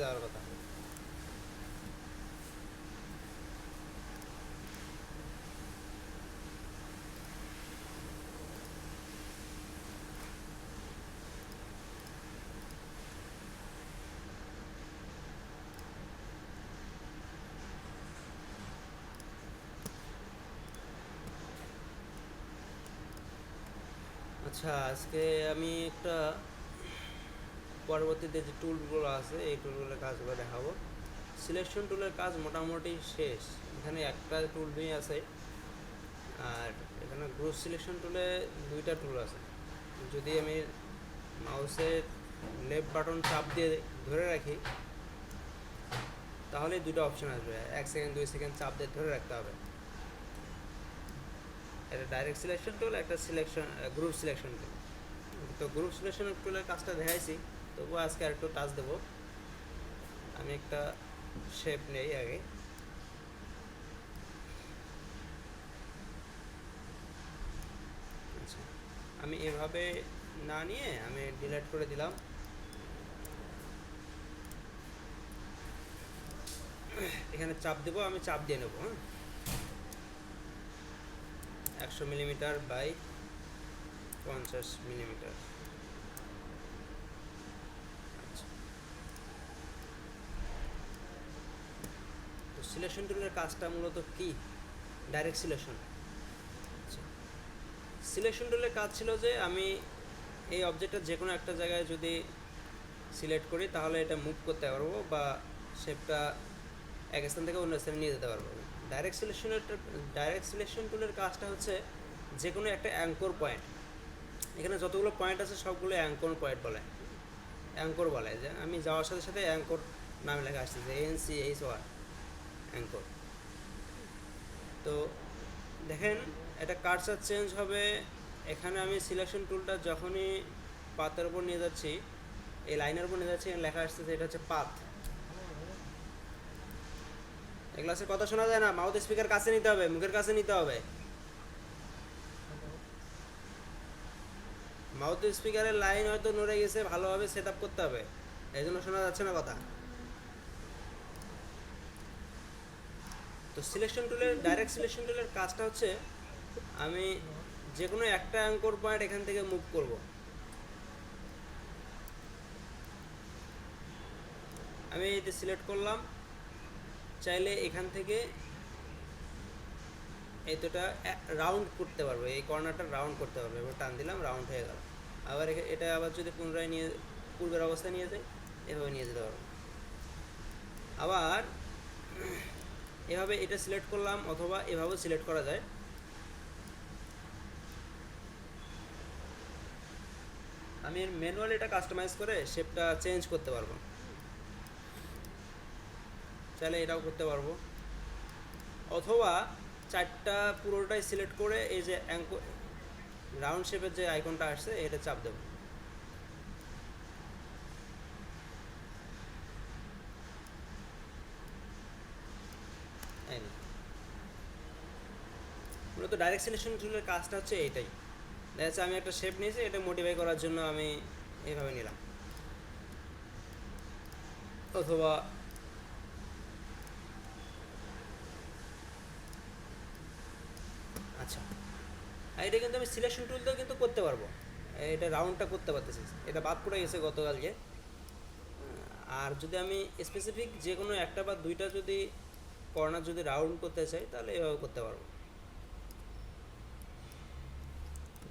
যাওয়ার কথা। আচ্ছা, আজকে আমি একটা পরবর্তীতে যে টুলগুলো আছে এই টুলগুলোর কাজগুলো দেখাবো। সিলেকশন টুলের কাজ মোটামুটি শেষ। এখানে একটা টুল নিয়ে আছে, আর এখানে গ্রুপ সিলেকশন টুলে দুইটা টুল আছে। যদি আমি মাউসের লেফট বাটন চাপ দিয়ে ধরে রাখি তাহলে দুটো অপশন আসবে, 1 সেকেন্ড 2 সেকেন্ড চাপ দিয়ে ধরে রাখতে হবে। এটা ডাইরেক্ট সিলেকশন টুল, একটা গ্রুপ সিলেকশন টুল। তো গ্রুপ সিলেকশন টুলের কাজটা দেখাইছি, তবুও আজকে আর একটু টাচ দেবো। আমি একটা শেপ নেই আগে। আচ্ছা, আমি এভাবে না নিয়ে আমি ডিলিট করে দিলাম। এখানে চাপ দেবো, আমি চাপ দিয়ে নেবো। 100 মিলিমিটার বাই 50 মিলিমিটার। তো সিলেকশন টুলের কাজটা মূলত কি? Direct selection. সিলেকশন টুলের কাজ ছিল যে আমি এই অবজেক্টটা যে কোনো একটা জায়গায় যদি সিলেক্ট করি তাহলে এটা মুভ করতে পারবো, বা শেপটা এক স্থান থেকে অন্য স্থানে নিয়ে যেতে পারবো। ডাইরেক্ট সিলেকশন টুলের কাজটা হচ্ছে যে কোনো একটা অ্যাঙ্কর পয়েন্ট, এখানে যতগুলো পয়েন্ট আছে সবগুলো অ্যাঙ্কর পয়েন্ট বলে, অ্যাঙ্কর বলে। যে আমি যাওয়ার সাথে সাথে অ্যাঙ্কর নামে লেখা আসছে, যে ANCHOR, অ্যাঙ্কর। তো দেখেন এটা কার্সার চেঞ্জ হবে। এখানে আমি সিলেকশন টুলটা যখনই পাতের উপর নিয়ে যাচ্ছি, এই লাইনের উপর নিয়ে যাচ্ছি, লেখা আসছে এটা হচ্ছে পাথ। এই ক্লাসের কথা শোনা যায় না, মাউথ স্পিকার কাছে নিতে হবে, মুখের কাছে নিতে হবে। মাউথ স্পিকারের লাইন হয়তো নড়ে গেছে, ভালোভাবে সেট আপ করতে হবে, এই জন্য শোনা যাচ্ছে না কথা। তো ডাইরেক্ট সিলেকশন টুলের কাজটা হচ্ছে আমি যে কোনো একটা অ্যাঙ্কর পয়েন্ট এখান থেকে মুভ করব। আমি এতে সিলেক্ট করলাম, চাইলে এখান থেকে এতটা রাউন্ড করতে পারবো, এই কর্নারটা রাউন্ড করতে পারবো। এবার টান দিলাম, রাউন্ড হয়ে গেল। আবার এটা আবার যদি পুনরায় পূর্বের অবস্থায় নিয়ে যাই, এভাবে নিয়ে যেতে পারবো। আবার এভাবে এটা সিলেক্ট করলাম, অথবা এভাবেও সিলেক্ট করা যায়। আমি ম্যানুয়ালি এটা কাস্টমাইজ করে শেপটা চেঞ্জ করতে পারবো, চাইলে এটাও করতে পারবো। অথবা চারটা পুরোটাই সিলেক্ট করে এই যে রাউন্ড শেপের যে আইকনটা আসছে এটা চাপ দেবো। মূলত ডাইরেক্ট সিলেকশন টুলের কাজটা হচ্ছে এইটাই। দেখা যাচ্ছে আমি একটা শেপ নিয়েছি, এটা মডিফাই করার জন্য আমি এইভাবে নিলাম। অথবা আচ্ছা, এটা কিন্তু আমি সিলেকশন টুল দিয়েও কিন্তু করতে পারবো। এটা রাউন্ডটা করতে পারতেছি, এটা বাদ পড়ে গেছে গতকালকে। আর যদি আমি স্পেসিফিক যে কোনো একটা বা দুইটা যদি কর্নার যদি রাউন্ড করতে চাই তাহলে এভাবে করতে পারবো।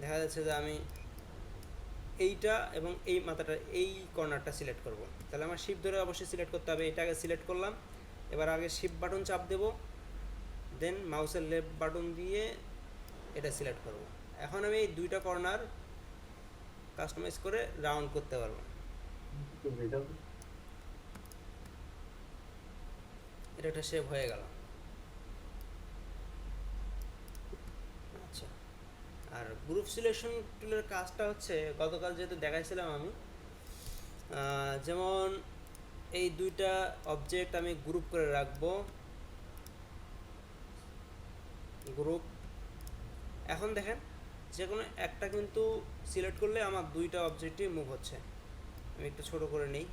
দেখা যাচ্ছে যে আমি এইটা এবং এই মাথাটা, এই কর্নারটা সিলেক্ট করব, তাহলে আমার শিফট ধরে অবশ্যই সিলেক্ট করতে হবে। এটাকে সিলেক্ট করলাম, এবার আগে শিফট বাটন চাপ দেব, দেন মাউসের লেফট বাটন দিয়ে এটা সিলেক্ট করব। এখন আমি এই দুইটা কর্নার কাস্টমাইজ করে রাউন্ড করতে পারবো। এটা একটা শেপ হয়ে গেল। আচ্ছা, আর গ্রুপ সিলেকশন টুলের কাজটা হচ্ছে গতকাল যেহেতু দেখাইছিলাম আমি, যেমন এই দুইটা অবজেক্ট আমি গ্রুপ করে রাখবো, গ্রুপ। এখন দেখেন যে কোনো একটা কিন্তু সিলেক্ট করলে আমার দুইটা অবজেক্টই মুভ হচ্ছে। আমি একটু ছোট করে নেই,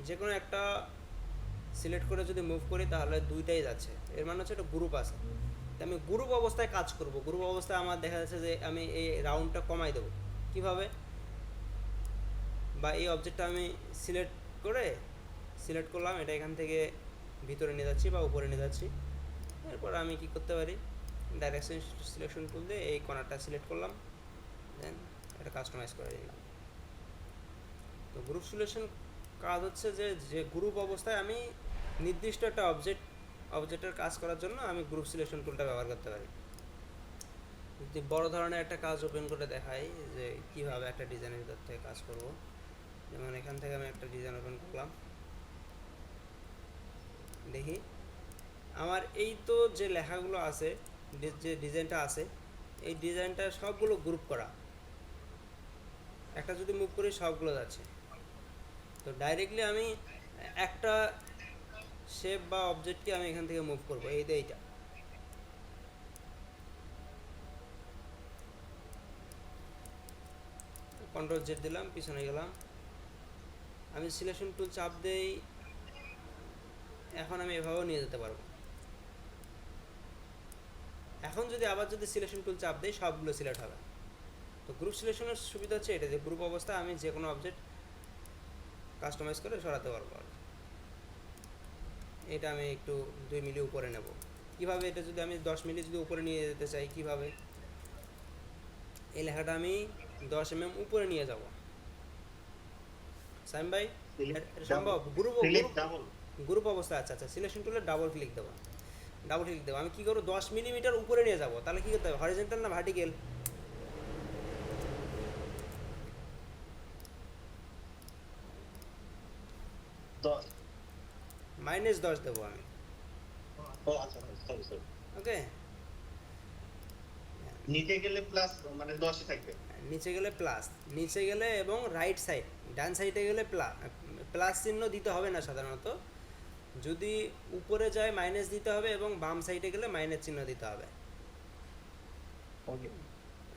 যে কোনো একটা সিলেক্ট করে যদি মুভ করি তাহলে দুইটাই যাচ্ছে, এর মানে হচ্ছে একটা গ্রুপ আছে। তো আমি গ্রুপ অবস্থায় কাজ করব, গ্রুপ অবস্থায় আমার দেখা যাচ্ছে যে আমি এই রাউন্ডটা কমাই দেবো কীভাবে, বা এই অবজেক্টটা আমি সিলেক্ট করে সিলেক্ট করলাম, এটা এখান থেকে ভিতরে নিয়ে যাচ্ছি বা উপরে নিয়ে যাচ্ছি। এরপর আমি কি করতে পারি, ডাইরেকশন সিলেকশন টুল দিয়ে এই কর্নারটা সিলেক্ট করলাম, দেন এটা কাস্টমাইজ করে দিলাম। তো গ্রুপ সিলেকশন কাজ হচ্ছে যে যে গ্রুপ অবস্থায় আমি নির্দিষ্ট একটা অবজেক্টের কাজ করার জন্য আমি গ্রুপ সিলেকশন টুলটা ব্যবহার করতে পারি। যদি বড় ধরনের একটা কাজ ওপেন করে দেখাই যে কীভাবে একটা ডিজাইনের ভিতর থেকে কাজ করব, যেমন এখান থেকে আমি একটা ডিজাইন ওপেন করলাম, দেখি আমার এই তো যে লেখাগুলো আছে, যে ডিজাইনটা আছে, এই ডিজাইনটা সবগুলো গ্রুপ করা, একটা যদি মুভ করি সবগুলো যাচ্ছে। তো ডাইরেক্টলি আমি একটা শেপ বা অবজেক্টকে আমি এখান থেকে মুভ করবো, এইটা কন্ট্রোল জেড দিলাম, পিছনে গেলাম, আমি সিলেকশন টুল চাপ দেই, এখন আমি এভাবেও নিয়ে যেতে পারবো। এখন যদি আবার যদি সিলেকশন টুল চাপ দেই সবগুলো সিলেক্ট হবে। তো গ্রুপ সিলেকশনের সুবিধা হচ্ছে এটা যে গ্রুপ অবস্থায় আমি যে কোনো অবজেক্ট কাস্টমাইজ করে সরাতে পারবো। আর এটা আমি একটু 2 মিলি উপরে নেব, কিভাবে এটা যদি আমি 10 মিলি যদি উপরে নিয়ে যেতে চাই, কিভাবে এই লেখাটা আমি 10 উপরে নিয়ে যাব, সাইম ভাই সম্ভব? গ্রুপ গ্রুপ অবস্থা, আচ্ছা আচ্ছা, সিলেকশন টুলে ডাবল ক্লিক দেবো, আমি কি করবো 10 মিলিমিটার উপরে নিয়ে যাব, তাহলে কি করতে হবে, হরিজন্টাল না ভার্টিক্যাল? -10 দেবো আমি, ওকে। নিচে গেলে প্লাস মানে 10 থাকবে, নিচে গেলে প্লাস, নিচে গেলে এবং রাইট সাইড ডান সাইডে গেলে প্লাস চিহ্ন দিতে হবে না সাধারণত, যদি উপরে যায় মাইনাস দিতে হবে এবং বাম সাইডে গেলে মাইনাস চিহ্ন দিতে হবে।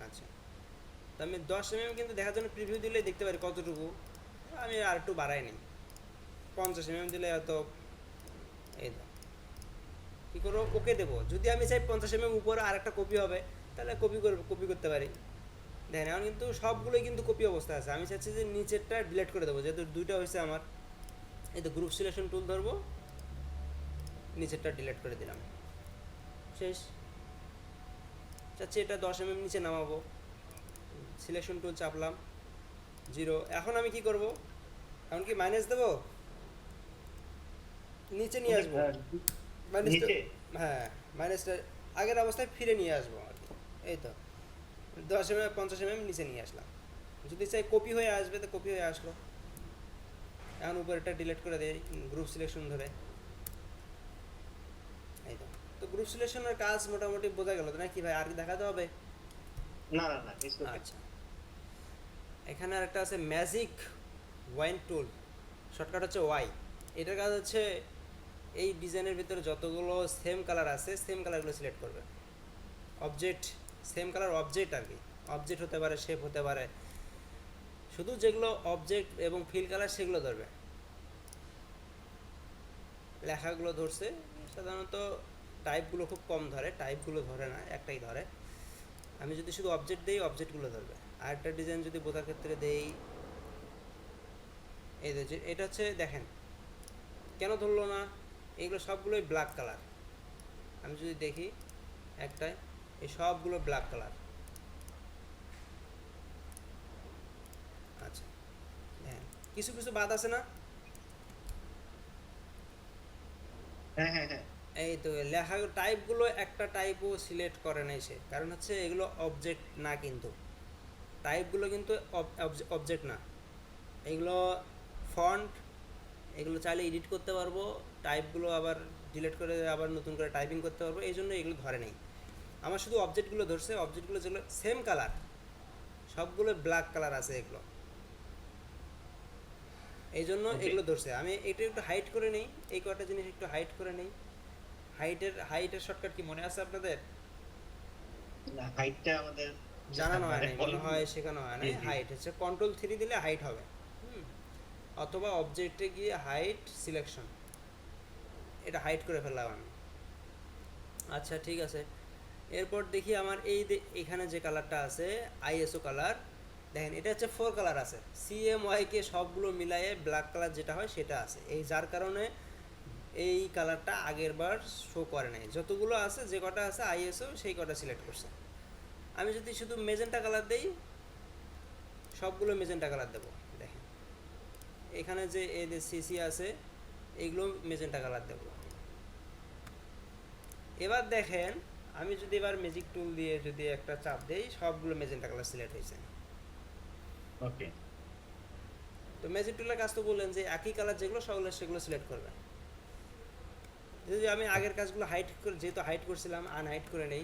আচ্ছা, তো আমি 10 কিন্তু দেখার জন্য প্রিভিউ দিলে দেখতে পারি কতটুকু, আমি আর একটু বাড়াই নিই, 50 দিলে এত, এই দাও কী করবো, ওকে দেবো। যদি আমি চাই 50 উপরে আর একটা কপি হবে, তাহলে কপি করতে পারি। দেখেন এখন কিন্তু সবগুলোই কিন্তু কপি অবস্থা আছে, আমি চাচ্ছি যে নিচেরটা ডিলিট করে দেবো, যেহেতু দুইটা হয়েছে আমার। এই তো গ্রুপ সিলেকশন টুল ধরবো, নিচেরটা ডিলিট করে দিলাম, শেষ। চাচ্ছি এটা 10 নিচে নামাবো, সিলেকশন টুল চাপলাম, 0। এখন আমি কি করব, এখন কি মাইনাস দেবো, নিচে নিয়ে আসবো, মাইনাসটা, হ্যাঁ মাইনাসটা আগের অবস্থায় ফিরে নিয়ে আসবো আর কি। এই তো 10 50 নিচে নিয়ে আসলাম, যদি চাই কপি হয়ে আসবে তো কপি হয়ে আসলো। এখন উপরেরটা ডিলিট করে দেয় গ্রুপ সিলেকশন ধরে, এই তো। তো গ্রুপ সিলেকশনের কাজ মোটামুটি বোঝা গেল না কি ভাই, আর কি দেখাতে হবে? না না না, আচ্ছা, এখানে আরেকটা আছে ম্যাজিক ওয়াইন টুল, শর্টকাট হচ্ছে ওয়াই। এটার কাজ হচ্ছে এই ডিজাইনের ভিতরে যতগুলো সেম কালার আছে সেম কালারগুলো সিলেক্ট করবে, অবজেক্ট সেম কালার অবজেক্ট আর কি, অবজেক্ট হতে পারে, শেপ হতে পারে, শুধু যেগুলো অবজেক্ট এবং ফিল কালার সেগুলো ধরবে। লেখাগুলো ধরছে সাধারণত, টাইপগুলো খুব কম ধরে, টাইপগুলো ধরে না, একটাই ধরে। আমি যদি শুধু অবজেক্ট দেই অবজেক্টগুলো ধরবে। আরেকটা ডিজাইন যদি বোঝার ক্ষেত্রে দেই, এই যে এটা হচ্ছে, দেখেন কেন ধরলো না, এগুলো সবগুলোই ব্ল্যাক কালার। আমি যদি দেখি একটাই, এই সবগুলো ব্ল্যাক কালার। আচ্ছা, হ্যাঁ কিছু কিছু বাদ আছে না, হ্যাঁ হ্যাঁ হ্যাঁ, এই তো লেখা টাইপগুলো একটা টাইপও সিলেক্ট করে নাই সে, কারণ হচ্ছে এগুলো অবজেক্ট না, কিন্তু টাইপগুলো কিন্তু অবজেক্ট না, এগুলো ফন্ট, এগুলো চাইলে এডিট করতে পারবো, টাইপগুলো আবার ডিলিট করে আবার নতুন করে টাইপিং করতে পারবো, এই জন্য এগুলো ধরে নেই। আমার শুধু অবজেক্টগুলো ধরছে, অবজেক্টগুলো যেগুলো সেম কালার সবগুলো ব্ল্যাক কালার আছে এগুলো, এই জন্য এগুলো ধরছে। আমি এটা একটু হাইট করে নেই, এই কটা জিনিস একটু হাইট করে নেই। হাইটের শর্টকাট কি মনে আছে আপনাদের? না হাইটটা আমাদের জানানো হয় নাই, মনে হয় শেখানো হয় নাই। হাইট হচ্ছে কন্ট্রোল 3 দিলে হাইট হবে। অথবা অবজেক্টে গিয়ে হাইট সিলেকশন, এটা হাইড করে ফেললাম আমি। আচ্ছা ঠিক আছে, এরপর দেখি আমার এখানে যে কালারটা আছে আইএসও কালার, দেখেন এটা হচ্ছে 4 কালার আছে, সিএমওয়াইকে সবগুলো মিলায়ে ব্ল্যাক কালার যেটা হয় সেটা আছে, এই যার কারণে এই কালারটা আগের বার শো করে নাই, যতগুলো আছে যে কটা আছে আইএসও সেই কটা সিলেক্ট করছে। আমি যদি শুধু মেজেন্টা কালার দেই, সবগুলো মেজেন্টা কালার দেবো, দেখেন এখানে যে এই যে সিসি আছে এইগুলো মেজেন্টা কালার দেবো। এবার দেখেন আমি যদি এবার ম্যাজিক টুল দিয়ে যদি একটা চাপ দেই, সবগুলো মেজেন্টা কালার সিলেক্ট হয়েছে। ওকে, তো ম্যাজিক টুলের কাজ তো বললেন যে একই কালার যেগুলো সবগুলো সেগুলো সিলেক্ট করবে। যদি আমি আগের কাজগুলো হাইড করে, যেহেতু হাইড করছিলাম আনহাইড করে নেই,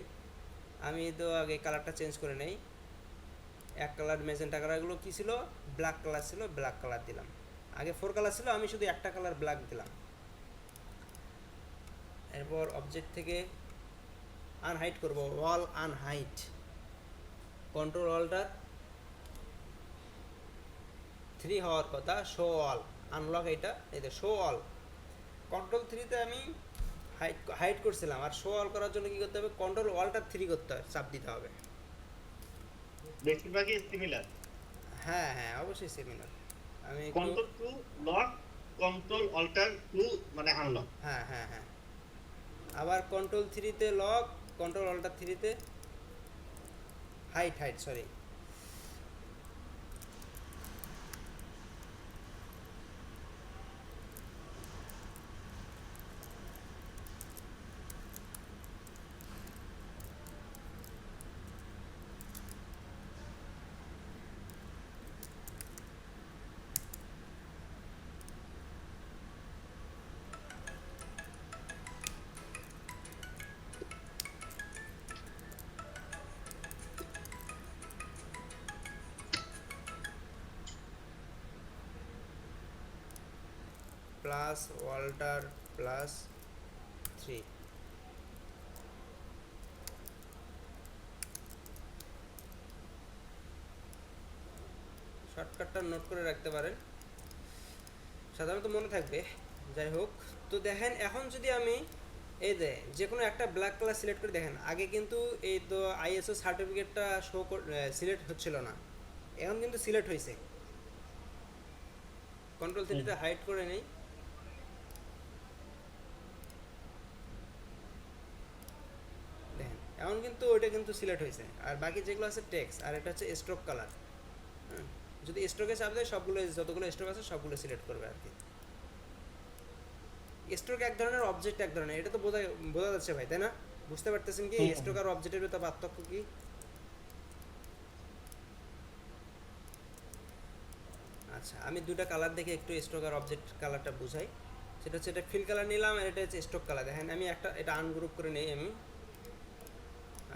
আমি তো আগে কালারটা চেঞ্জ করে নেই। এক কালার মেজেন্টা কালারগুলো কী ছিল, ব্ল্যাক কালার ছিল, ব্ল্যাক কালার দিলাম। আগে 4 কালার ছিল, আমি শুধু একটা কালার ব্ল্যাক দিলাম। এরপর অবজেক্ট থেকে আনহাইড করব, ওয়াল আনহাইড, কন্ট্রোল অল্টার 3 হওয়ার কথা, শো অল আনলক, এটা এই যে শো অল, কন্ট্রোল 3তে আমি হাইড করছিলাম, আর শো অল করার জন্য কী করতে হবে, কন্ট্রোল অল্টার 3 করতে হবে, চাপ দিতে হবে। বেশিরভাগই সিমিলার। হ্যাঁ হ্যাঁ অবশ্যই সিমিলার। আমি একটু control two lock, control alt two মানে আনলক। হ্যাঁ হ্যাঁ হ্যাঁ, আবার কন্ট্রোল 3তে লক, কন্ট্রোল অল্টার 3তে hide sorry. Plus alt plus 3, শর্টকাটটা নোট করে রাখতে পারেন, সাধারণত মনে থাকবে। যাই হোক, তো দেখেন এখন যদি আমি এই যে কোনো একটা ব্ল্যাক কালার সিলেক্ট করে, দেখেন আগে কিন্তু এই তো আইএসও সার্টিফিকেটটা সিলেক্ট হচ্ছিল না, এখন কিন্তু সিলেক্ট হয়েছে। কন্ট্রোল 3তে হাইড করে নেই, দেখেন এখন কিন্তু ওইটা কিন্তু সিলেক্ট হয়েছে, আর বাকি যেগুলো আছে টেক্সট, আর এটা হচ্ছে স্ট্রোক কালার। হ্যাঁ, যদি স্ট্রোকে চাপ দেয় সবগুলো, যতগুলো স্ট্রোক আছে সবগুলো সিলেক্ট করবে আর কি। স্ট্রোক এক ধরনের, অবজেক্ট এক ধরনের, এটা তো বোঝা যাচ্ছে ভাই, তাই না? বুঝতে পারতেছেন কি স্ট্রোক আর অবজেক্টের ভিতরে পার্থক্য কি? আচ্ছা, আমি দুটা কালার দেখে একটু স্ট্রোক আর অবজেক্ট কালারটা বুঝাই। সেটা হচ্ছে এটা ফিল কালার নিলাম, আর এটা হচ্ছে স্ট্রোক কালার। দেখেন আমি এটা আনগ্রুপ করে নেই আমি।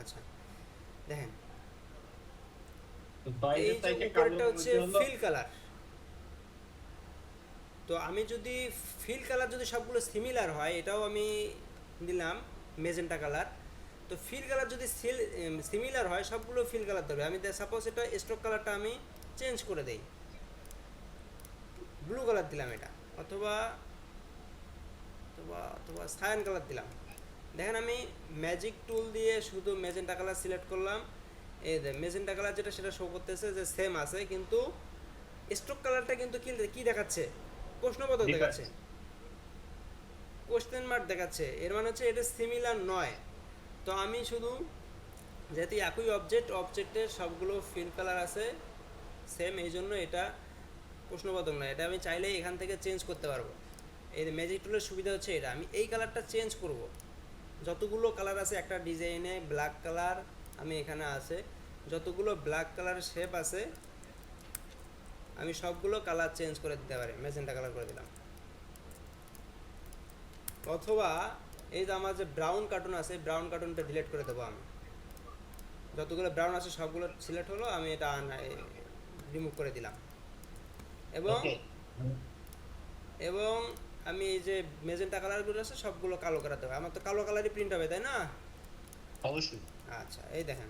আচ্ছা দেখেন এই যে উপরেরটা হচ্ছে ফিল কালার, তো আমি যদি ফিল কালার যদি সবগুলো সিমিলার হয়, এটাও আমি দিলাম মেজেন্টা কালার। তো ফিল কালার যদি সিমিলার হয়, সবগুলো ফিল কালার ধরবে। আমি সাপোজ এটা স্ট্রোক কালারটা আমি চেঞ্জ করে দেই, ব্লু কালার দিলাম এটা, অথবা অথবা অথবা সায়ান কালার দিলাম। দেখেন আমি ম্যাজিক টুল দিয়ে শুধু মেজেন্টা কালার সিলেক্ট করলাম, এই যে মেজেন্টা কালার যেটা সেটা শো করতেছে যে সেম আছে, কিন্তু স্ট্রোক কালারটা কিন্তু কি দেখাচ্ছে, প্রশ্নবোধক দেখাচ্ছে, কোশ্চেন মার্ক দেখাচ্ছে। এর মানে হচ্ছে এটা সিমিলার নয়। তো আমি শুধু যেহেতু একই অবজেক্টের সবগুলো ফিল কালার আছে সেম, এই জন্য এটা প্রশ্নবোধক নয়, এটা আমি চাইলেই এখান থেকে চেঞ্জ করতে পারবো। এই ম্যাজিক টুলের সুবিধা হচ্ছে এটা, আমি এই কালারটা চেঞ্জ করব। যতগুলো কালার আছে একটা ডিজাইনে, ব্ল্যাক কালার আমি এখানে আছে, যতগুলো ব্ল্যাক কালার শেপ আছে আমি সবগুলো কালার চেঞ্জ করে দিতে পারি, ম্যাজেন্টা কালার করে দিলাম। অথবা এই যে আমার যে ব্রাউন কার্টুন আছে, ব্রাউন কার্টুনটা ডিলিট করে দেবো আমি। যতগুলো ব্রাউন আছে সবগুলো সিলেক্ট হলো, আমি এটা রিমুভ করে দিলাম। এবং এবং আমি এই যে মেজেন্টা কালারগুলো আছে সবগুলো কালো করে দেবো। আমার তো কালো কালারই প্রিন্ট হবে, তাই না? অবশ্যই। আচ্ছা এই দেখেন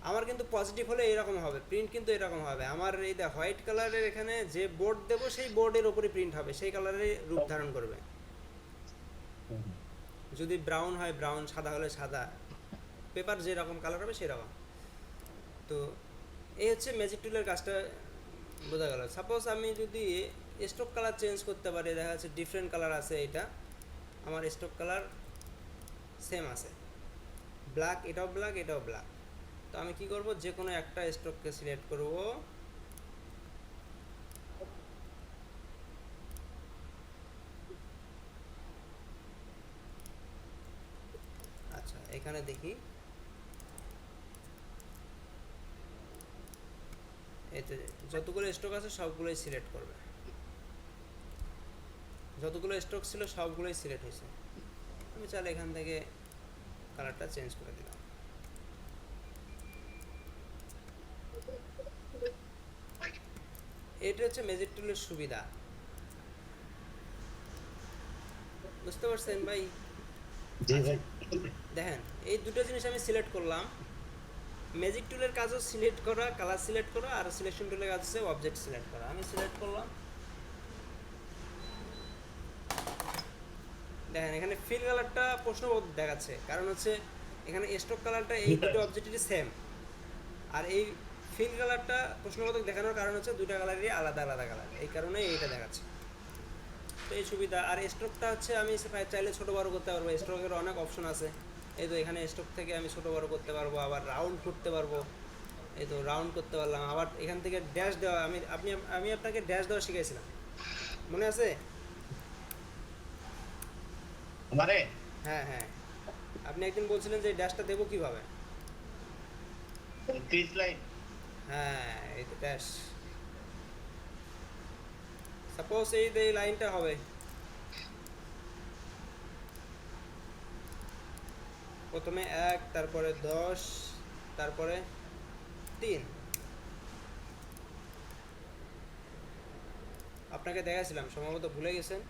আমার কিন্তু পজিটিভ হলে এরকম হবে, প্রিন্ট কিন্তু এরকম হবে। আমার এই হোয়াইট কালারের এখানে যে বোর্ড দেবো সেই বোর্ডের ওপরে প্রিন্ট হবে, সেই কালারে রূপ ধারণ করবে। যদি ব্রাউন হয় ব্রাউন, সাদা হলে সাদা, পেপার যেরকম কালার হবে সেরকম। তো এই হচ্ছে ম্যাজিক টুলের কাজটা, বোঝা গেল। সাপোজ আমি যদি স্ট্রোক কালার চেঞ্জ করতে পারি, দেখা যাচ্ছে ডিফারেন্ট কালার আছে, এটা আমার স্ট্রোক কালার সেম আছে, ব্ল্যাক, এটাও ব্ল্যাক, এটাও ব্ল্যাক। তো আমি কি করব, যে কোনো একটা স্ট্রোককে সিলেক্ট করব, আচ্ছা এখানে দেখি, এতে যতগুলো স্ট্রোক আছে সবগুলোই সিলেক্ট করবে, যতগুলো স্ট্রোক ছিল সবগুলোই সিলেক্ট হয়েছে। আমি চাইলে এখান থেকে কালারটা চেঞ্জ করে দিলাম। এটা হচ্ছে ম্যাজিক টুলের সুবিধা, বুঝতে পারছেন ভাই? জি ভাই। দেখেন এই দুটো জিনিস আমি সিলেক্ট করলাম। ম্যাজিক টুলের কাজও সিলেক্ট করা, কালার সিলেক্ট করা, আর সিলেকশন টুলের কাজ হচ্ছে অবজেক্ট সিলেক্ট করা। আমি সিলেক্ট করলাম, দেখেন এখানে ফিল কালারটা প্রশ্নবোধ দেখাচ্ছে, কারণ হচ্ছে এখানে স্ট্রোক কালারটা এই দুটো অবজেক্টেরই সেম, আর এই ফিল কালারটা প্রশ্নবোধক দেখানোর কারণ হচ্ছে দুটো কালারই আলাদা আলাদা কালার, এই কারণে এইটা দেখাচ্ছে। তো এই সুবিধা। আর স্ট্রোকটা হচ্ছে আমি চাইলে ছোটো বড়ো করতে পারবো, স্ট্রোকের অনেক অপশন আছে। এই তো এখানে স্ট্রোক থেকে আমি ছোটো বড়ো করতে পারবো, আবার রাউন্ড করতে পারবো, এই তো রাউন্ড করতে পারলাম। আবার এখান থেকে ড্যাশ দেওয়া, আমি আপনাকে ড্যাশ দেওয়া শিখাইছিলাম, মনে আছে? মানে হ্যাঁ হ্যাঁ, আপনি একদিন বলছিলেন যে ড্যাশটা দেবো কিভাবে। Crease line. হ্যাঁ এই তো ড্যাশ, সাপোজ এই লাইনটা হবে, প্রথমে 1, তারপরে 10, তারপরে 3। আপনাকে দেখাছিলাম, সম্ভবত ভুলে গেছেন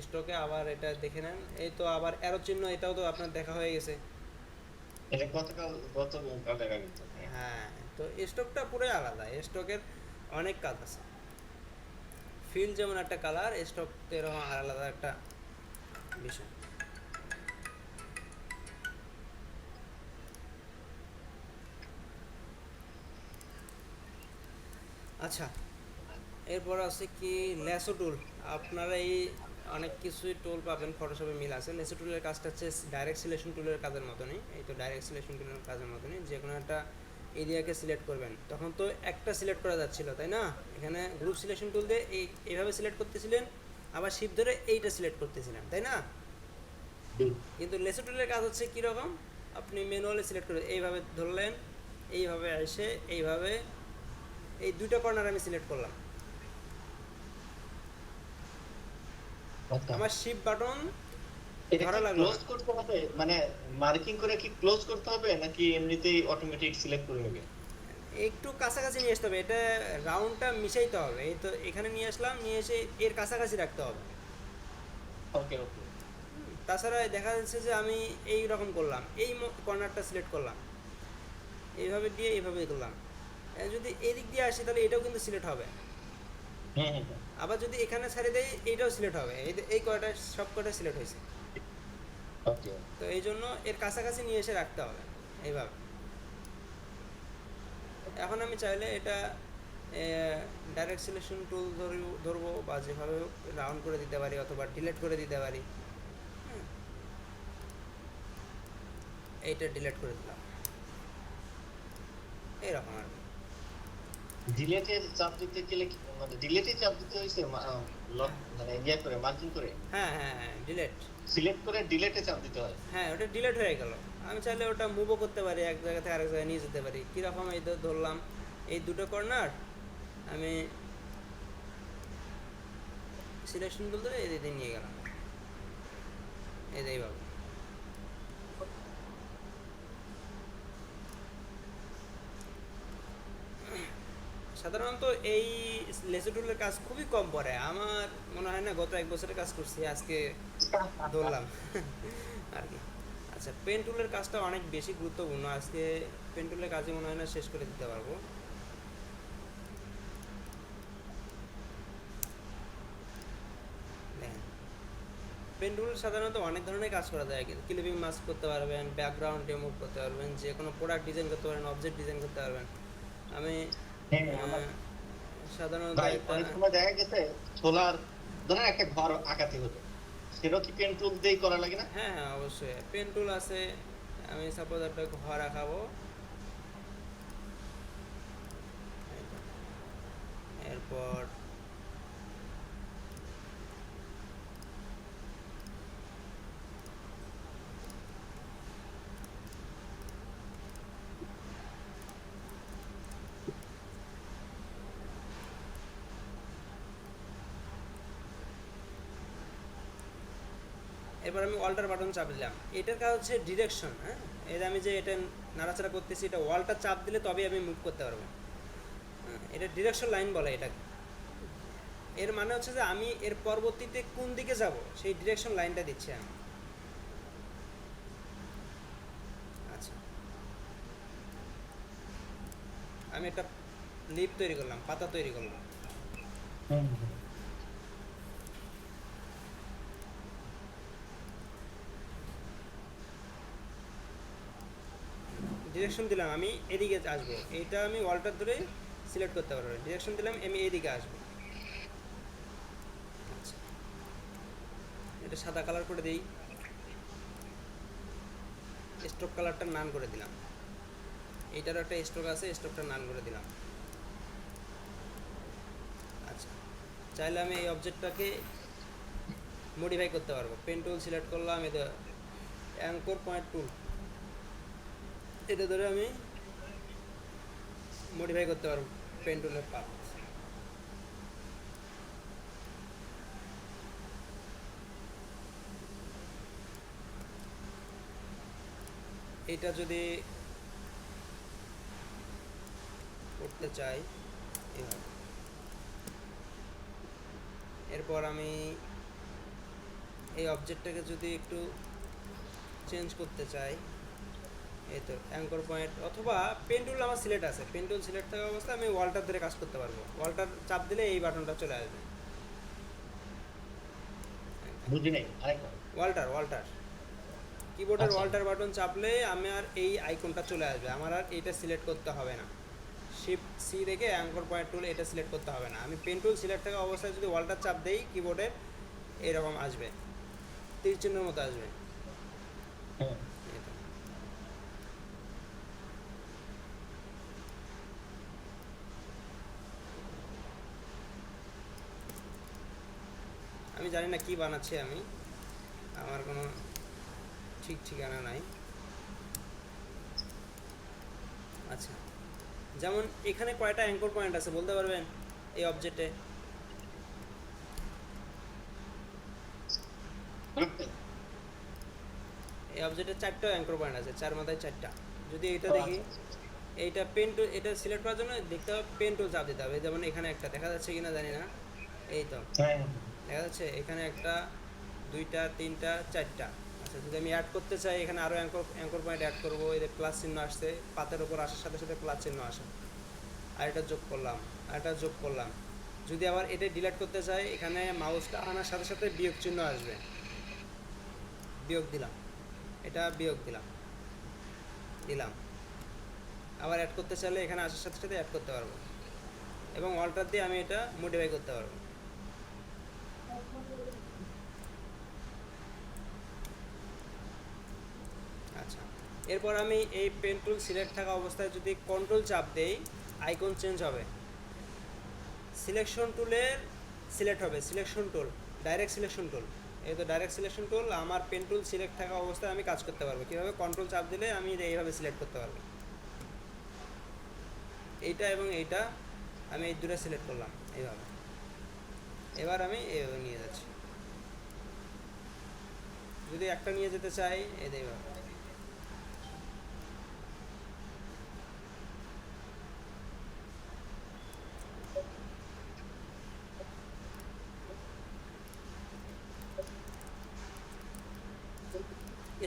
স্টকে, আবার এটা দেখে নেন। এই তো আবার অ্যারো চিহ্ন, এটাও তো আপনার দেখা হয়ে গেছে। এটা গতকাল দেখা গেছে। হ্যাঁ, তো স্টকটা পুরো আলাদা, স্টকের অনেক কাজ আছে। ফিল যেমন একটা কালার, স্টক এরকম আলাদা একটা বিষয়। আচ্ছা, এরপর আছে কি ল্যাসো টুল। আপনারা এই অনেক কিছুই টুল পাবেন, ফটোশপে মিল আছে। ল্যাসো টুলের কাজটা হচ্ছে ডাইরেক্ট সিলেকশন টুলের কাজের মতনই। এই তো ডাইরেক্ট সিলেকশন টুলের কাজের মতনই, যে কোনো একটা এরিয়াকে সিলেক্ট করবেন, তখন তো একটা সিলেক্ট করা যাচ্ছিল, তাই না? এখানে গ্রুপ সিলেকশন টুল দিয়ে এইভাবে সিলেক্ট করতেছিলেন, আবার শিফট ধরে এইটা সিলেক্ট করতেছিলেন, তাই না? কিন্তু লেসো টুলের কাজ হচ্ছে কীরকম, আপনি ম্যানুয়ালি সিলেক্ট করে এইভাবে ধরলেন, এইভাবে এসে এইভাবে এই দুটো কর্নার আমি সিলেক্ট করলাম, আচ্ছা। আমার শিফট বাটন এটা ধরা কি লাগলো ক্লোজ না। করতে হবে, মানে মার্কিং করে কি ক্লোজ করতে হবে নাকি এমনিতেই অটোমেটিক সিলেক্ট করে নেবে? একটু কাছাকাছি নিয়ে আসতে হবে, এটা রাউন্ডটা মিশাইতে হবে। এই তো এখানে নিয়ে আসলাম, নিয়ে এসে এর কাছাকাছি রাখতে হবে। ওকে ওকে। তাছাড়া দেখা যাচ্ছে যে আমি এই রকম করলাম, এই কর্নারটা সিলেক্ট করলাম, এইভাবে দিয়ে এইভাবে করলাম, যদি এদিক দিয়ে আসি তাহলে এটাও কিন্তু সিলেক্ট হবে। হ্যাঁ হ্যাঁ হ্যাঁ। আবার যদি এখানে ছাড়ি দেয় এইটাও সিলেক্ট হবে, এই কয়টা সব কয়টা সিলেক্ট হয়েছে। ওকে। তো এই জন্য এর কাছাকাছি নিয়ে এসে রাখতে হবে এইভাবে। এখন আমি চাইলে এটা ডাইরেক্ট সিলেকশন টুল ধরবো, বা যেভাবে রাউন্ড করে দিতে পারি, অথবা ডিলিট করে দিতে পারি। এইটা ডিলিট করে দিলাম, এইরকম আর কি। ডিলেটে চাপ দিতে গেলে মানে ডিলেটে চাপ দিতে হয়েছে লক মানে ইয়ে করে মার্কিং করে হ্যাঁ হ্যাঁ হ্যাঁ, ডিলিট। সিলেক্ট করে ডিলেটে চাপ দিতে হয়। হ্যাঁ, ওটা ডিলিট হয়ে গেল। আমি চাইলে ওটা মুভও করতে পারি, এক জায়গা থেকে আরেক জায়গায় নিয়ে যেতে পারি। কীরকম, এই ধরলাম এই দুটো কর্নার, আমি সিলেকশন বলতে এদিকে নিয়ে গেলাম, এইভাবে। সাধারণত এই লেসো টুলের কাজ খুবই কম পড়ে, আমার মনে হয় না। গত 1 বছরের কাজ করছি, আজকে ধরলাম আর কি। আচ্ছা। আচ্ছা, পেন টুলের কাজটা অনেক বেশি গুরুত্বপূর্ণ। আজকে পেন টুলের কাজই মনে হয় না শেষ করে দিতে পারবো। দেখেন, পেন টুল সাধারণত অনেক ধরনের কাজ করা যায়। ক্লিপিং মাস্ক করতে পারবেন, ব্যাকগ্রাউন্ড রিমুভ করতে পারবেন, যে কোনো প্রোডাক্ট ডিজাইন করতে পারবেন, অবজেক্ট ডিজাইন করতে পারবেন। আমি হ্যাঁ আমার আহ, সাধারণত ভাই একটা, অনেক সময় দেখা গেছে সোলার ধরেন একটা ঘর আঁকাতে হতো, সেটা কি পেন টুল দিয়েই করা লাগে না? হ্যাঁ হ্যাঁ অবশ্যই পেন টুল আছে। আমি সাপোজ একটা ঘর আঁকাবো, এরপর এবার আমি অল্টার বাটন চাপ দিলাম। এটার কাজ হচ্ছে ডিরেকশন। হ্যাঁ, এটা আমি যে এটা নাড়াচাড়া করতেছি, এটা ওয়ালটা চাপ দিলে তবেই আমি মুভ করতে পারবো। এটা ডিরেকশন লাইন বলে এটাকে। এর মানে হচ্ছে যে আমি এর পরবর্তীতে কোন দিকে যাব সেই ডিরেকশন লাইনটা দিচ্ছি আমি। আচ্ছা, আমি একটা লিপ তৈরি করলাম, পাতা তৈরি করলাম। হুম। ডিরেকশন দিলাম আমি এদিকে আসবো, এইটা আমি ওয়ালটার ধরে সিলেক্ট করতে পারবো। ডিরেকশন দিলাম আমি এদিকে আসবো। আচ্ছা, এটা সাদা কালার করে দিই, স্ট্রোক কালারটা নান করে দিলাম। এইটারও একটা স্ট্রোক আছে, স্ট্রোকটা নান করে দিলাম। আচ্ছা, চাইলে আমি এই অবজেক্টটাকে মডিফাই করতে পারবো। পেন টুল সিলেক্ট করলাম, এটা অ্যাঙ্কর পয়েন্ট টুল, এটা ধরে আমি মডিফাই করতে পারবো পেন টুলের পাথ। এটা যদি করতে চাই এভাবে, এরপর আমি এই অবজেক্টটাকে যদি একটু চেঞ্জ করতে চাই, এই তো অ্যাঙ্কর পয়েন্ট, অথবা পেন টুল আমার সিলেক্ট আছে, পেন টুল সিলেক্ট থাকা অবস্থায় আমি ওয়ালটার ধরে কাজ করতে পারবো। ওয়ালটার চাপ দিলে এই বাটনটা চলে আসবে। বুঝি নাই আরেকবার। ওয়াল্টার ওয়াল্টার কিবোর্ডের আচ্ছা। ওয়াল্টার বাটন চাপলে আমার এই আইকনটা চলে আসবে, আমার আর এইটা সিলেক্ট করতে হবে না। শিফট সি রেখে অ্যাঙ্কর পয়েন্ট টুল এটা সিলেক্ট করতে হবে না। আমি পেন টুল সিলেক্ট থাকা অবস্থায় যদি ওয়াল্টার চাপ দেই কিবোর্ডের, এরকম আসবে, তীর চিহ্নের মতো আসবে। হুম। এই তো। আমি জানি না কি বানাচ্ছি আমি, আমার কোনো ঠিক ঠিকানা নাই। আচ্ছা, যেমন এখানে কয়টা অ্যাঙ্কর পয়েন্ট আছে বলতে পারবেন এই অবজেক্টে? এই অবজেক্টে 4টা অ্যাঙ্কর পয়েন্ট আছে, 4 মাথায় 4টা। যদি এটা ও দেখি, আচ্ছা, আচ্ছা। এইটা পেন টুল, এটা সিলেক্ট করার জন্য দেখতে হবে পেন টুল চাপ দিতে হবে। যেমন এখানে একটা দেখা যাচ্ছে কিনা জানি না, এই তো হ্যাঁ। দেখা যাচ্ছে এখানে একটা, দুইটা, তিনটা, 4টা। আচ্ছা, যদি আমি অ্যাড করতে চাই এখানে আরও অ্যাঙ্কর অ্যাঙ্কর পয়েন্ট অ্যাড করবো, এই যে প্লাস চিহ্ন আসছে, পাতের ওপর আসার সাথে সাথে প্লাস চিহ্ন আসে, আর এটা যোগ করলাম, আর এটা যোগ করলাম। যদি আবার এটা ডিলিট করতে চাই, এখানে মাউসটা আনার সাথে সাথে বিয়োগ চিহ্ন আসবে, বিয়োগ দিলাম, এটা বিয়োগ দিলাম, দিলাম। আবার অ্যাড করতে চাইলে এখানে আসার সাথে সাথে অ্যাড করতে পারবো, এবং অল্টার দিয়ে আমি এটা মডিফাই করতে পারবো। আচ্ছা, এরপর আমি এই পেন টুল সিলেক্ট থাকা অবস্থায় যদি কন্ট্রোল চাপ দেই, আইকন চেঞ্জ হবে। সিলেকশন টুলের সিলেক্ট হবে, selection tool, direct selection tool. এই তো ডাইরেক্ট সিলেকশন টুল, আমার পেন টুল সিলেক্ট থাকা অবস্থায় আমি কাজ করতে পারবো। কীভাবে? কন্ট্রোল চাপ দিলে আমি এইভাবে সিলেক্ট করতে পারবো। এইটা এবং এইটা আমি এই দুটো সিলেক্ট করলাম এইভাবে। এবার আমি এইভাবে নিয়ে যাচ্ছি। যদি একটা নিয়ে যেতে চাই, এই এইভাবে।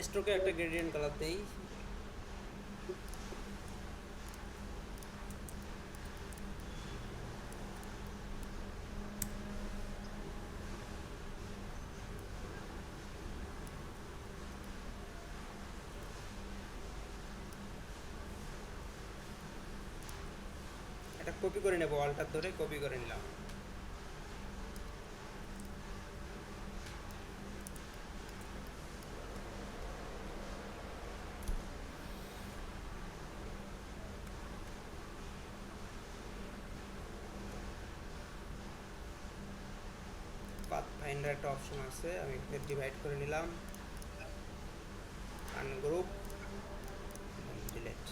স্ট্রোকে একটা গ্রেডিয়েন্ট কালার দেই। এটা কপি করে নেব, অল্টার ধরে কপি করে নিলাম। পাথ ফাইন্ডার একটা অপশন আছে, আমি এটাকে ডিভাইড করে নিলাম, আনগ্রুপ, ডিলিট।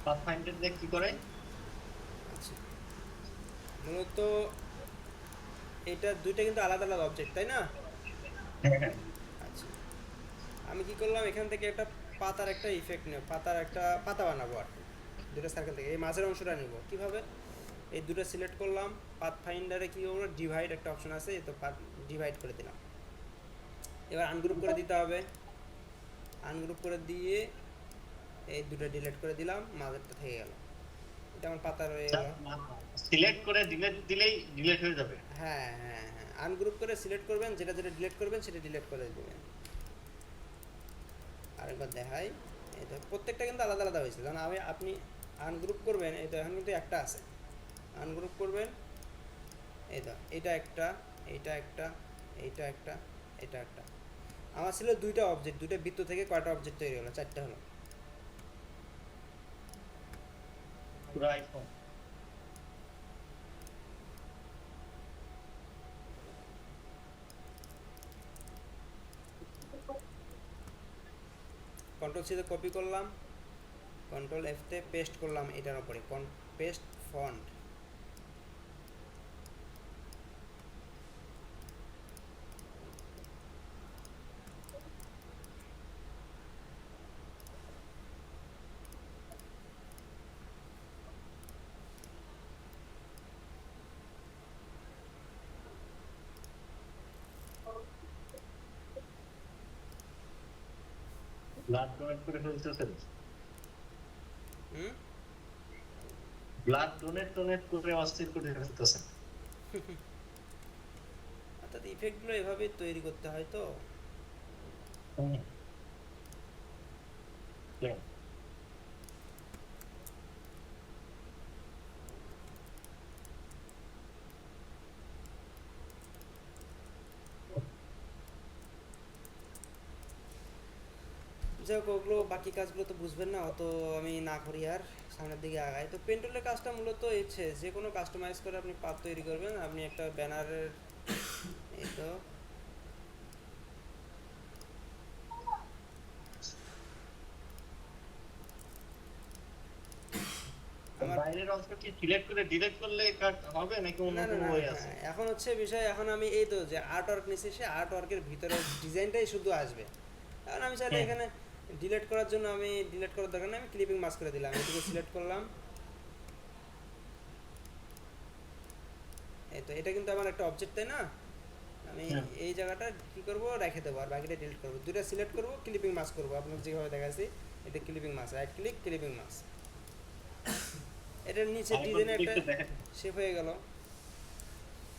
পাথফাইন্ডার দিয়ে কি করে? আচ্ছা, মূলত এটা দুইটা কিন্তু আলাদা আলাদা অবজেক্ট, তাই না? হ্যাঁ। আচ্ছা, আমি কি করলাম, এখান থেকে একটা পাতার একটা ইফেক্ট নেব, পাতার একটা পাতা বানাবো আর কি। দুটো সার্কেল থেকে এই মাঝের অংশটা নিব কিভাবে, এই দুটো সিলেক্ট করলাম, পাথ ফাইন্ডারে কি করবো, ডিভাইড একটা অপশন আছে, এই তো পাথ ডিভাইড করে দিলাম। এবার আনগ্রুপ করে দিতে হবে, আনগ্রুপ করে দিয়ে এই দুটো ডিলিট করে দিলাম, মাঝেরটা থেকে গেল, এটা আমার পাতা রয়ে গেল। সিলেক্ট করে ডিলিট দিলেই ডিলিট হয়ে যাবে? হ্যাঁ হ্যাঁ হ্যাঁ, আনগ্রুপ করে সিলেক্ট করবেন, যেটা যেটা ডিলিট করবেন সেটা ডিলিট করে দেবেন। আরেকবার দেখাই, এই তো প্রত্যেকটা কিন্তু আলাদা আলাদা হয়েছে, কারণ আপনি আনগ্রুপ করবেন, এই তো এখন কিন্তু একটা আছে, আনগ্রুপ করবেন, এই তো এটা একটা, এইটা একটা, এইটা একটা, এটা একটা। আমার ছিল দুইটা অবজেক্ট, দুইটা বৃত্ত থেকে কয়টা অবজেক্ট তৈরি হলো, চারটা হলো। পুরো আইফোন। কন্ট্রোল সিতে কপি করলাম, কন্ট্রোল এফতে পেস্ট করলাম, এটার উপরে পেস্ট ফন্ট। ব্লাড ডোনেট করে ফেলতেছেন? হুম, ব্লাড ডোনেট করে অস্থির করে ফেলতেছেন। অর্থাৎ ইফেক্টগুলো এভাবে তৈরি করতে হয় তো। হুম। যাই হোক, ওগুলো বাকি কাজগুলো তো বুঝবেন না, অত আমি না করি আর, সামনের দিকে আগাই। তো পেন্টুলের কাজটা মূলত ইচ্ছে যে কোনো কাস্টমাইজ করে আপনি পাত তৈরি করবেন, আপনি একটা ব্যানারের, এই তো আমার, বাইরের অংশ কি সিলেক্ট করে ডিলিট করলে কাট হবে নাকি অন্য না না কোনো না, ওয়ে আছে? হ্যাঁ, এখন হচ্ছে বিষয়, এখন আমি এই তো যে আর্ট ওয়ার্ক নিচ্ছি, সে আর্ট ওয়ার্কের ভিতরে ডিজাইনটাই শুধু আসবে। কারণ আমি চাইলে হ্যাঁ। এখানে ডিলিট করার জন্য, আমি ডিলিট করার দরকার নেই, আমি ক্লিপিং মাস্ক করে দিলাম, এটুকু সিলেক্ট করলাম, এই তো এটা কিন্তু আমার একটা অবজেক্ট, তাই না? আমি হ্যাঁ। এই জায়গাটা কি করব, রেখে দেবো, আর বাকিটা ডিলিট করবো, দুটো সিলেক্ট করব, ক্লিপিং মাস্ক করবো, আপনাকে যেভাবে দেখাচ্ছি, এটা clipping mask, right click, clipping mask, এটার নিচে আরেকবার ডিজাইনে যদি একটা একটু দেখেন, শেপ হয়ে গেল।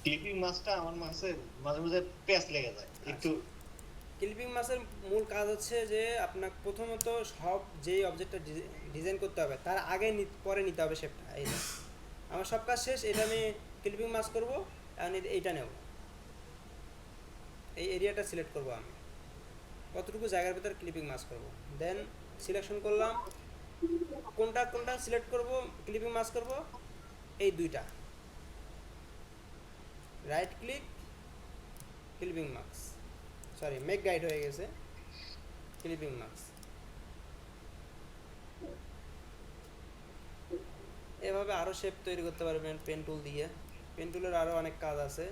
ক্লিপিং মাছটা আমার মাঝে মাঝে মাঝে প্যাচ লেগে যায় একটু। আচ্ছা, ক্লিপিং মাসের মূল কাজ হচ্ছে যে আপনার প্রথমত সব যেই অবজেক্টটা ডিজাইন করতে হবে তার আগে পরে নিতে হবে শেপটা, এই যে আমার সব কাজ শেষ, এটা আমি ক্লিপিং মাস্ক করব, এখন এইটা নেব, এই এরিয়াটা সিলেক্ট করব, আমি কতটুকু জায়গার ভিতর ক্লিপিং মাস্ক করব, দেন সিলেকশন করলাম, কোনটা কোনটা সিলেক্ট করব, ক্লিপিং মাস্ক করব, এই দুইটা, right click, clipping mask, sorry make guide হয়ে গেছে, ক্লিপিং মাস্ক। এভাবে আরও শেপ তৈরি করতে পারবেন পেন টুল দিয়ে, পেন টুলের আরও অনেক কাজ আছে।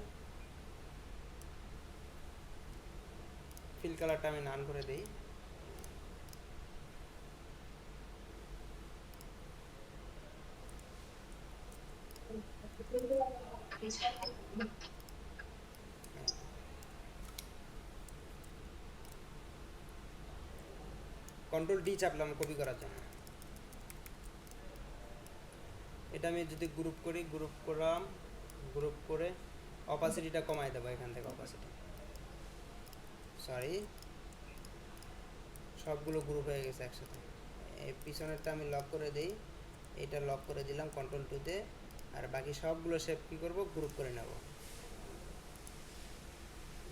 ফিল কালারটা আমি নান করে দিই, কন্ট্রোল ডি চাপলাম কপি করার জন্য। এটা আমি যদি গ্রুপ করি, গ্রুপ করলাম, গ্রুপ করে অপাসিটিটা কমাই দেবো এখান থেকে, অপাসিটি সরি সবগুলো গ্রুপ হয়ে গেছে একসাথে। এই পিছনেরটা আমি লক করে দিই, এটা লক করে দিলাম কন্ট্রোল টুতে, আর বাকি সবগুলো শেপ কী করবো, গ্রুপ করে নেব,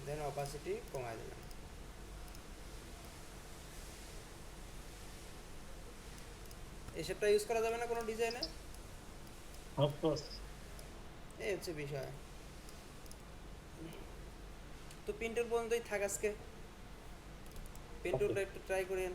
দেন অপাসিটি কমাই দিলাম। এই শেপটা ইউজ করা যাবে না কোনো ডিজাইনে? অফকোর্স। এই হচ্ছে বিষয়। তো পিন্টুর পর্যন্তই থাক আজকে, পিন্টুরটা একটু ট্রাই করেন।